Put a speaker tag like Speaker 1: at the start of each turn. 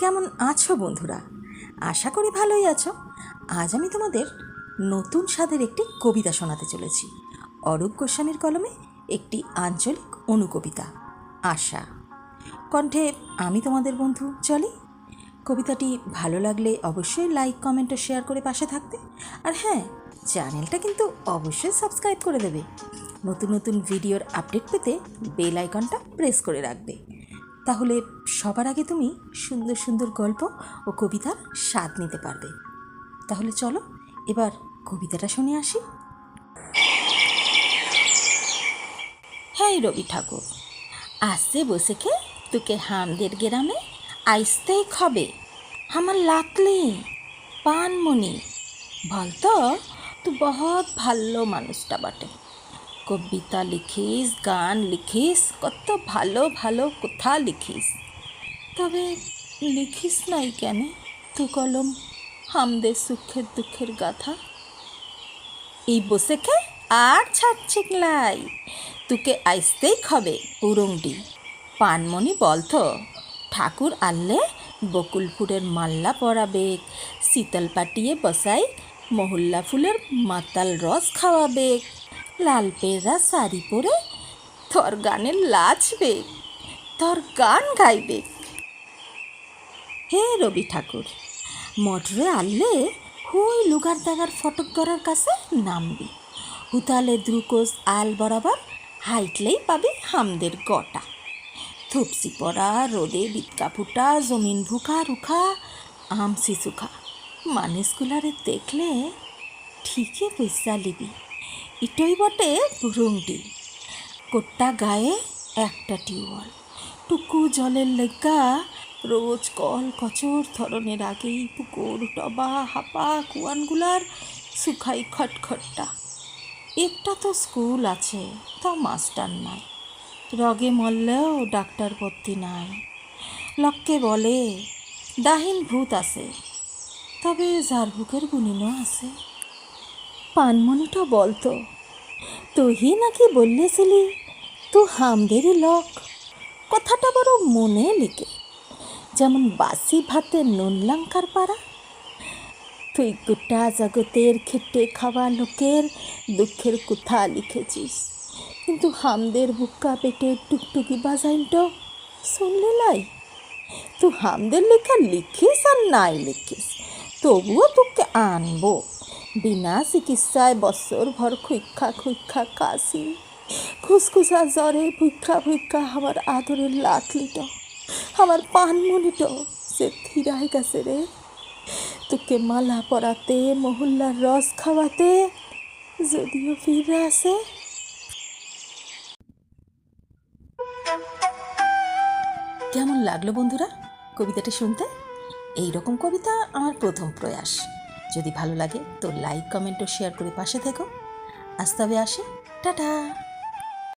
Speaker 1: কেমন আছো বন্ধুরা? আশা করি ভালোই আছো। আজ আমি তোমাদের নতুন স্বাদের একটি কবিতা শোনাতে চলেছি। অরূপ গোস্বামীর কলমে একটি আঞ্চলিক অনুকবিতা, আশা। কণ্ঠে আমি তোমাদের বন্ধু চলি। কবিতাটি ভালো লাগলে অবশ্যই লাইক, কমেন্ট ও শেয়ার করে পাশে থাকবে। আর হ্যাঁ, চ্যানেলটা কিন্তু অবশ্যই সাবস্ক্রাইব করে দেবে। নতুন নতুন ভিডিওর আপডেট পেতে বেল আইকনটা প্রেস করে রাখবে। তাহলে সবার আগে তুমি সুন্দর সুন্দর গল্প ও কবিতার স্বাদ নিতে পারবে। তাহলে চলো এবার কবিতাটা শুনে আসি। হ্যাঁ রবি ঠাকুর, আসছে বসে খে তোকে হামদের গ্রামে আইসতেই খবে আমার লাকলি পানমণি বলতো তুই বহুত ভালো মানুষটা বটে। কবিতা লিখিস, গান লিখিস, কত ভালো ভালো কথা লিখিস, তবে লিখিস নাই কেন তু কলম হামদের সুখের দুঃখের গাথা? এই বসে খে আর ছাড়ছিকলাই তোকে আইসতেই খবে পুরংডি পানমণি বলতো ঠাকুর আনলে বকুল ফুলের মাল্লা পরাবে, শীতল পাটিয়ে বসাই মহল্লা ফুলের মাতাল রস খাওয়াবে, লাল পেরা শাড়ি পরে তোর গানে লাচবে, তোর গান গাইবে। হে রবি ঠাকুর, মোটরে আনলে হুই লুগার দাগার ফটক গড়ার কাছে নামবি, হুতালে দ্রুকোস আল বরাবর হাইটলেই পাবি হামদের গটা। থুপসি পড়া রোদে বিৎকা ফুটা জমিন ভুখা রুখা আমসি সুখা মানুষগুলারে দেখলে ঠিকই পয়সা লিবি ইটই বটে বুরুংটি। কোট্টা গায়ে একটা টিউবওয়েল, টুকু জলের লেগা রোজ কল কচর ধরনের আগেই পুকুর টবা হাপা কুয়ানগুলার শুকাই খটখটটা। একটা তো স্কুল আছে, তা মাস্টার নাই, রগে মরলেও ডাক্তার ভর্তি নাই। লোককে বলে দাহিন ভূত আছে, তবে ঝাড়ফুঁকের গুণিনও আছে। পানমণিটা বলতো তুই নাকি বললেছিলি তুই হামদেরই লোক, কথাটা বড় মনে লিখে, যেমন বাসি ভাতে নুন লঙ্কার পাড়া। তুই গোটা জগতের খেটে খাওয়া লোকের দুঃখের কথা লিখেছিস, কিন্তু হামদের বুক্কা পেটে টুকটুকি বাজাইনটো শুনলে লাই। তুই হামদের লেখা লিখিস আর নাই লিখিস, তবুও তোকে আনবো বিনা চিকিৎসায় বছর ভর খুইক্ষা খুইক্ষা কাশি, খুসখুসা জ্বরে ভুইক্ষা ভুইক্ষা আমার আদরের লাকলিট, আমার পানমণিট সে থিরাই গেছে রে। তোকে মালা পরাতে মহল্লার রস খাওয়াতে যদিও ফিরে আসে। কেমন লাগলো বন্ধুরা কবিতাটি শুনতে? এই রকম কবিতা আমার প্রথম প্রয়াস। যদি ভালো লাগে তো লাইক, কমেন্ট ও শেয়ার করে পাশে থেকো। আজ তবে আসি, টাটা।